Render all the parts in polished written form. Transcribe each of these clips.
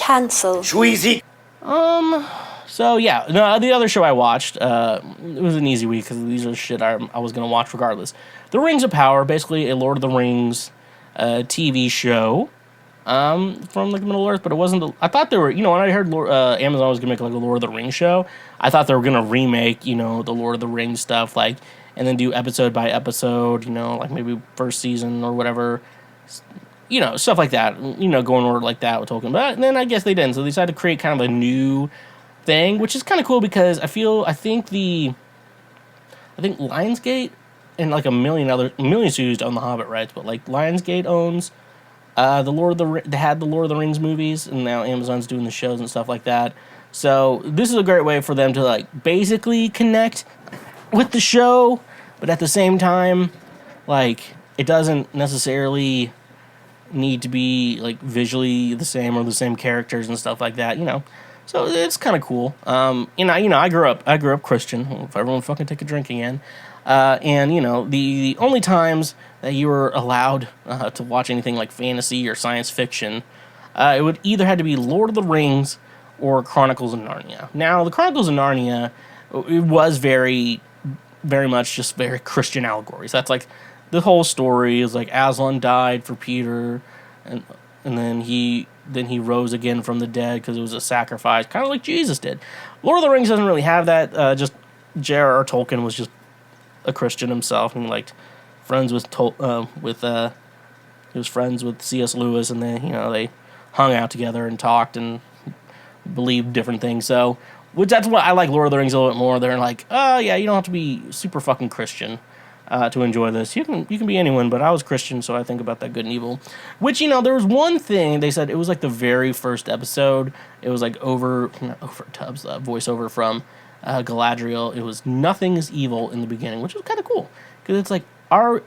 Cancel. So yeah, no, the other show I watched, it was an easy week because these are shit I was gonna watch regardless. The Rings of Power, basically a Lord of the Rings TV show from like Middle Earth, but it wasn't. I thought they were, when I heard Amazon was gonna make like a Lord of the Rings show, I thought they were gonna remake, the Lord of the Rings stuff, like, and then do episode by episode, like maybe first season or whatever, stuff like that, going order like that with Tolkien. But then I guess they didn't, so they decided to create kind of a new thing, which is kind of cool because I think Lionsgate and like a million studios own the Hobbit rights, but like Lionsgate owns they had the Lord of the Rings movies, and now Amazon's doing the shows and stuff like that. So this is a great way for them to like basically connect with the show, but at the same time, like it doesn't necessarily need to be like visually the same or the same characters and stuff like that, So it's kind of cool. I grew up Christian. If everyone fucking take a drink again. And the only times that you were allowed to watch anything like fantasy or science fiction, it would either had to be Lord of the Rings or Chronicles of Narnia. Now, the Chronicles of Narnia, it was very, very much just very Christian allegories. That's like the whole story is like Aslan died for Peter, and then he rose again from the dead because it was a sacrifice, kind of like Jesus did. Lord of the Rings doesn't really have that. Just J.R.R. Tolkien was just a Christian himself, and liked friends with he was friends with C.S. Lewis, and they hung out together and talked and believed different things. So, that's what I like Lord of the Rings a little bit more. They're like, oh yeah, you don't have to be super fucking Christian to enjoy this. You can be anyone, but I was Christian, so I think about that good and evil. Which, there was one thing they said, it was like the very first episode. It was like over Tubbs voiceover from Galadriel. It was nothing is evil in the beginning, which was kind of cool because it's like, are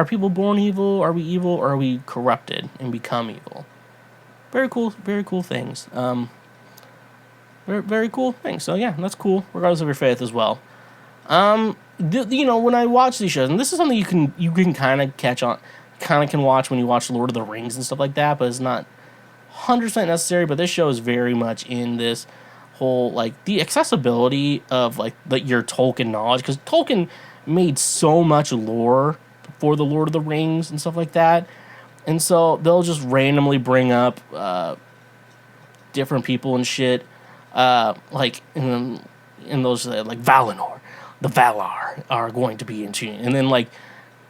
people born evil? Are we evil, or are we corrupted and become evil? Very cool things. Very, very cool things. So yeah, that's cool, regardless of your faith as well. When I watch these shows, and this is something you can kind of catch on, can watch when you watch Lord of the Rings and stuff like that, but it's not 100% necessary. But this show is very much in this whole like the accessibility of like your Tolkien knowledge, because Tolkien made so much lore for the Lord of the Rings and stuff like that, and so they'll just randomly bring up different people and shit, like in those like Valinor. The Valar are going to be into, and then like,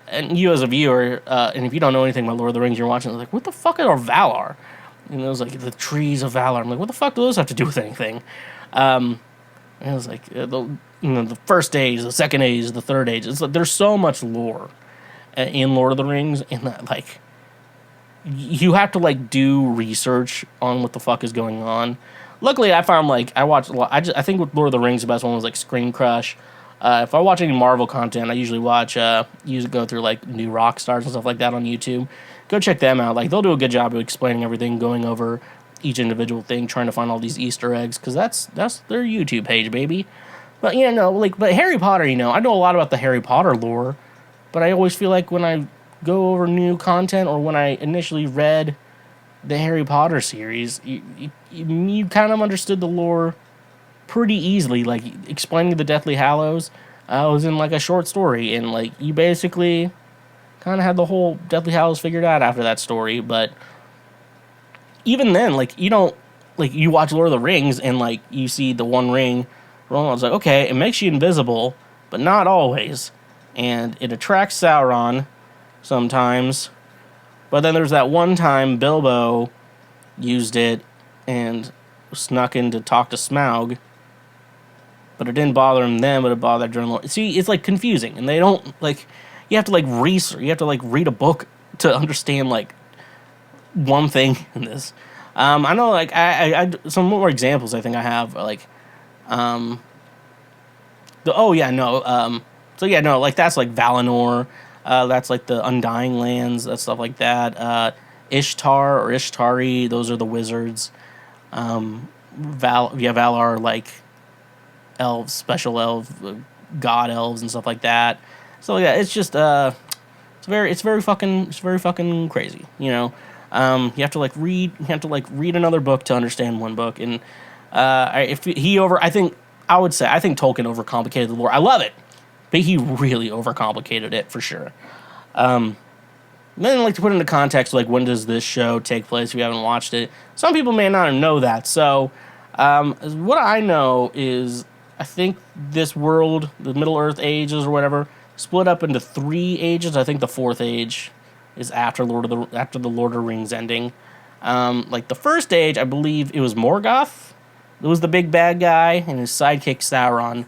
and you as a viewer, and if you don't know anything about Lord of the Rings, you're watching, like, what the fuck are Valar? And it was like the trees of Valar. I'm like, what the fuck do those have to do with anything? And it was like the first age, the second age, the third age. It's like there's so much lore in Lord of the Rings, and that like you have to like do research on what the fuck is going on. Luckily, I found like I watched a lot. I think with Lord of the Rings, the best one was like Screen Crush. If I watch any Marvel content, I usually go through like New Rockstars and stuff like that on YouTube. Go check them out. Like, they'll do a good job of explaining everything, going over each individual thing, trying to find all these Easter eggs, because that's their YouTube page, baby. But but Harry Potter, I know a lot about the Harry Potter lore, but I always feel like when I go over new content, or when I initially read the Harry Potter series, you kind of understood the lore pretty easily. Like, explaining the Deathly Hallows was in like a short story, and like you basically kind of had the whole Deathly Hallows figured out after that story. But even then, like, you don't, like, you watch Lord of the Rings and like you see the One Ring rolling. I was like, okay, it makes you invisible, but not always, and it attracts Sauron sometimes. But then there's that one time Bilbo used it and snuck in to talk to Smaug, but it didn't bother him then, but it bothered during. See, it's like confusing, and they don't like. You have to like research. You have to like read a book to understand like one thing in this. I know, like I some more examples. I think I have like, like that's like Valinor. That's like the Undying Lands. That stuff like that. Ishtar or Ishtari. Those are the wizards. Valar, like elves, special elves, god elves, and stuff like that. So yeah, it's just it's very fucking crazy, You have to like read another book to understand one book, and I think Tolkien overcomplicated the lore. I love it, but he really overcomplicated it for sure. Then, like, to put into context, like, when does this show take place if you haven't watched it? Some people may not know that. So, what I know is, I think this world, the Middle Earth ages or whatever, split up into 3 ages. I think the 4th age is after the Lord of the Rings ending. Like, the first age, I believe it was Morgoth. It was the big bad guy and his sidekick Sauron.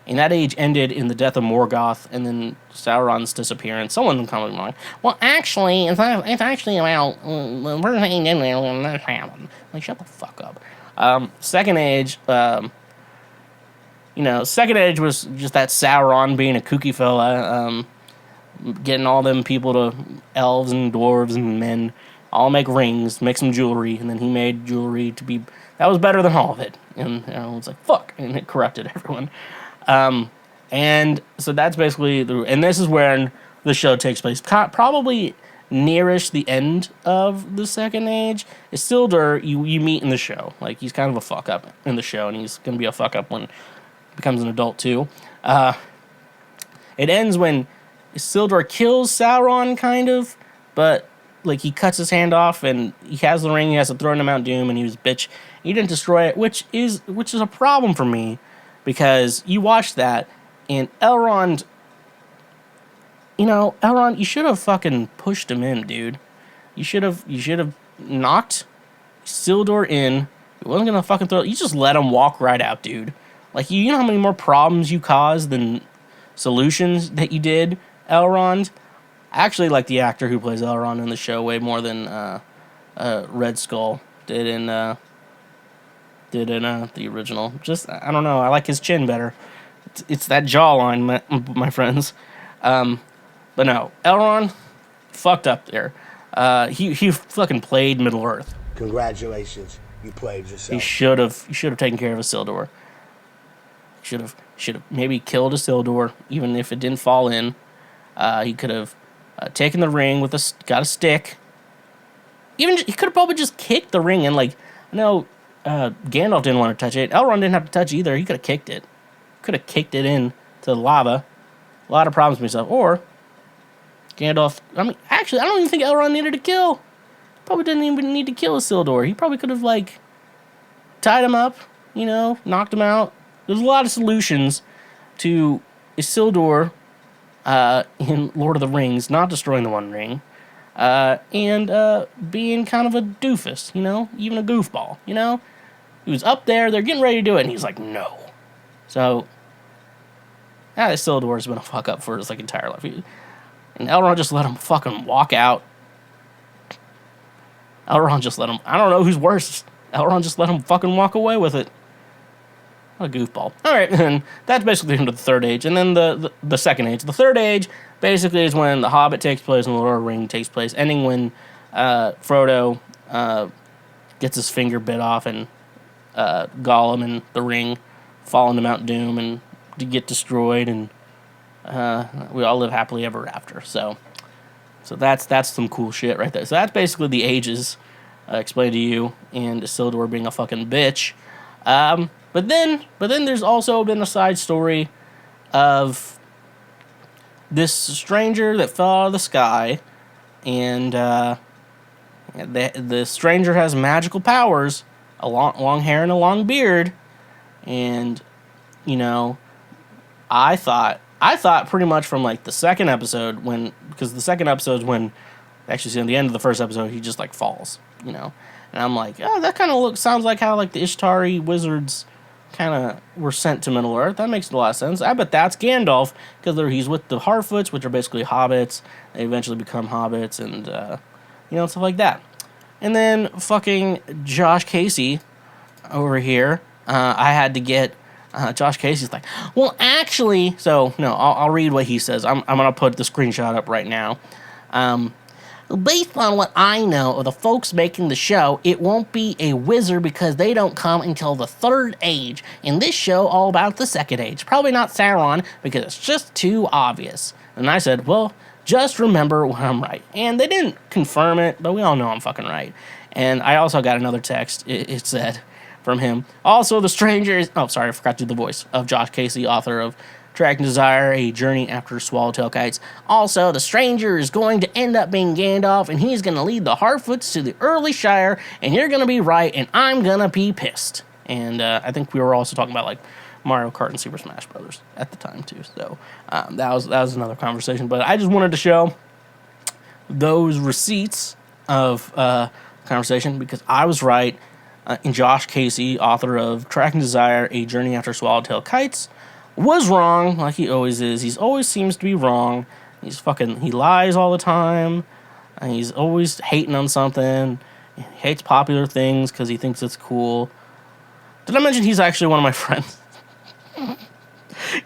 And that age ended in the death of Morgoth and then Sauron's disappearance. Someone commented like, well, actually, it's actually about the first age ended when this happened. Like, shut the fuck up. Second age, second age was just that Sauron being a kooky fella, getting all them people to elves and dwarves and men all make rings, make some jewelry, and then he made jewelry that was better than all of it. And it's like, fuck, and it corrupted everyone. And so that's basically and this is where the show takes place. Probably nearish the end of the second age. Isildur, you meet in the show. Like, he's kind of a fuck up in the show, and he's going to be a fuck up when he becomes an adult too. It ends when Isildur kills Sauron, kind of, but like he cuts his hand off, and he has the ring. He has to throw it into Mount Doom, and he was a bitch. He didn't destroy it, which is a problem for me. Because you watch that, and Elrond, you should have fucking pushed him in, dude. You should have knocked Isildur in. He wasn't gonna fucking throw it. You just let him walk right out, dude. Like, you know how many more problems you caused than solutions that you did, Elrond? I actually like the actor who plays Elrond in the show way more than Red Skull did in the original. Just, I don't know, I like his chin better. It's that jawline, my friends. But no, Elrond fucked up there. He fucking played Middle Earth. Congratulations, you played yourself. He should have taken care of Isildur. Should have maybe killed Isildur, even if it didn't fall in. He could have taken the ring got a stick. He could have probably just kicked the ring in. Like, I know Gandalf didn't want to touch it. Elrond didn't have to touch it either. He could have kicked it. Could have kicked it in to the lava. A lot of problems with himself. Or Gandalf. Actually, I don't even think Elrond needed to kill. Probably didn't even need to kill Isildur. He probably could have tied him up. Knocked him out. There's a lot of solutions to Isildur in Lord of the Rings not destroying the One Ring. And being kind of a doofus, even a goofball, He was up there, they're getting ready to do it, and he's like, no. So, Isildur's been a fuck up for his entire life. And Elrond just let him fucking walk out. Elrond just let him, I don't know who's worse. Elrond just let him fucking walk away with it. What a goofball. Alright, and that's basically into the third age. And then the second age. The third age basically is when The Hobbit takes place and The Lord of the Rings takes place, ending when Frodo gets his finger bit off and Gollum and the ring fall into Mount Doom and get destroyed, and we all live happily ever after. So that's some cool shit right there. So that's basically the ages explained to you, and Isildur being a fucking bitch. But then there's also been a side story of this stranger that fell out of the sky, and the stranger has magical powers, a long hair and a long beard, and I thought pretty much from the second episode because the second episode is when actually see at the end of the first episode he just falls, and I'm like, oh, that kind of sounds like how the Ishtari wizards kind of were sent to Middle Earth. That makes a lot of sense. I bet that's Gandalf, because he's with the Harfoots, which are basically hobbits. They eventually become hobbits, and stuff like that. And then fucking Josh Casey over here, I had to get Josh Casey's like, well, actually, so no, I'll read what he says. I'm gonna put the screenshot up right now. Based on what I know of the folks making the show, it won't be a wizard because they don't come until the third age. In this show, all about the second age. Probably not Sauron because it's just too obvious. And I said, well, Just remember when I'm right. And they didn't confirm it, but we all know I'm fucking right. And I also got another text. It said from him. Also, the stranger is... Oh, sorry, I forgot to do the voice of Josh Casey, author of Track and Desire, A Journey After Swallowtail Kites. Also, the stranger is going to end up being Gandalf, and he's going to lead the Harfoots to the Early Shire, and you're going to be right, and I'm going to be pissed. And I think we were also talking about, like, Mario Kart and Super Smash Brothers at the time, too. So that was another conversation. But I just wanted to show those receipts of conversation because I was right. And Josh Casey, author of Track and Desire, A Journey After Swallowtail Kites, was wrong, like he always is. He always seems to be wrong. He lies all the time. And he's always hating on something. He hates popular things because he thinks it's cool. Did I mention he's actually one of my friends?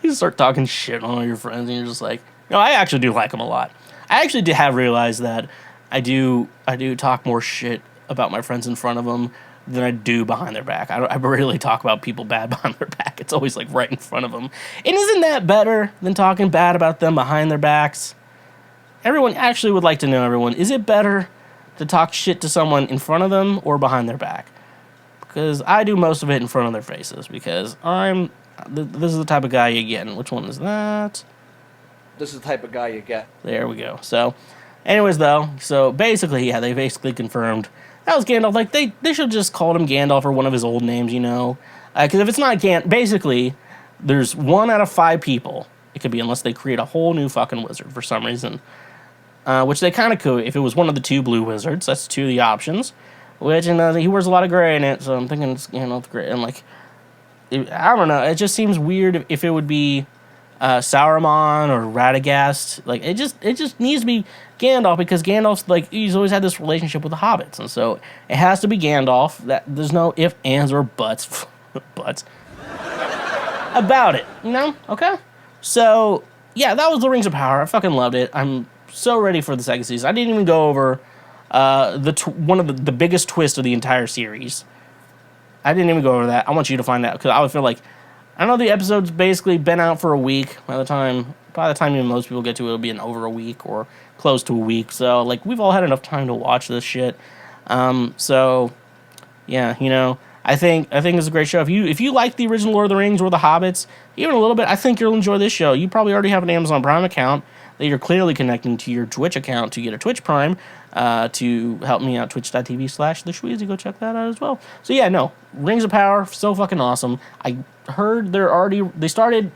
You start talking shit on all your friends, and you're just like, no, I actually do like him a lot. I actually have realized that I do talk more shit about my friends in front of them than I do behind their back. I rarely talk about people bad behind their back. It's always like right in front of them. And isn't that better than talking bad about them behind their backs? Everyone actually would like to know, everyone, is it better to talk shit to someone in front of them or behind their back? Because I do most of it in front of their faces because this is the type of guy you get. And which one is that? This is the type of guy you get. There we go. So, anyways, though, basically, they basically confirmed that was Gandalf. Like, they should have just called him Gandalf or one of his old names, you know? Because if it's not basically, there's 1 out of 5 people it could be unless they create a whole new fucking wizard for some reason. Which they kind of could if it was one of the 2 blue wizards. That's 2 of the options. And he wears a lot of gray in it, so I'm thinking it's Gandalf gray. And, like, I don't know. It just seems weird if it would be Sauron or Radagast. Like, it just needs to be Gandalf because Gandalf's, like, he's always had this relationship with the hobbits. And so it has to be Gandalf. There's no ifs, ands, or buts about it, you know? Okay? So, yeah, that was The Rings of Power. I fucking loved it. I'm so ready for the second season. I didn't even go over one of the biggest twists of the entire series. I didn't even go over that. I want you to find out because I would feel like I know the episode's basically been out for a week. By the time even most people get to it, it'll be over a week or close to a week. So, like, we've all had enough time to watch this shit. So, yeah, you know, I think it's a great show. If you like the original Lord of the Rings or the Hobbits, even a little bit, I think you'll enjoy this show. You probably already have an Amazon Prime account that you're clearly connecting to your Twitch account to get a Twitch Prime to help me out, twitch.tv/TheShweezy. Go check that out as well. So, yeah, no, Rings of Power, so fucking awesome. I heard they started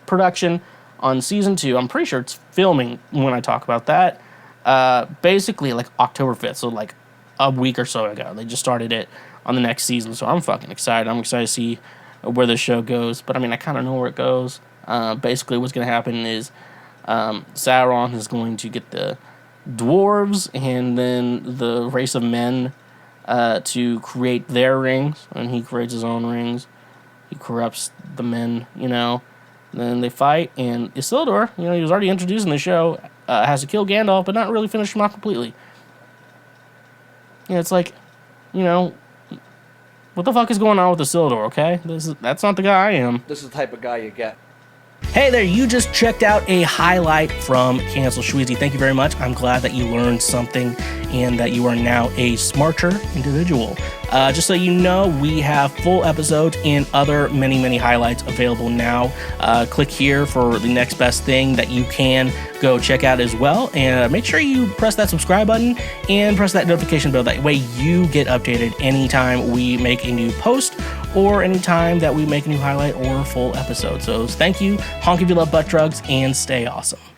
production on season 2. I'm pretty sure it's filming when I talk about that. Basically, like, October 5th, so, like, a week or so ago. They just started it on the next season, so I'm fucking excited. I'm excited to see where the show goes, but, I mean, I kind of know where it goes. Basically, what's going to happen is Sauron is going to get the dwarves and then the race of men to create their rings, and he creates his own rings. He corrupts the men, you know. Then they fight, and Isildur, you know, he was already introduced in the show, has to kill Gandalf, but not really finish him off completely. Yeah, it's like, you know, what the fuck is going on with Isildur, okay? That's not the guy I am. This is the type of guy you get. Hey there, you just checked out a highlight from Cancel Shweezy. Thank you very much. I'm glad that you learned something and that you are now a smarter individual. Just so you know, we have full episodes and other many highlights available now. Click here for the next best thing that you can go check out as well. And make sure you press that subscribe button and press that notification bell. That way you get updated anytime we make a new post or anytime that we make a new highlight or full episode. So thank you, honk if you love butt drugs, and stay awesome.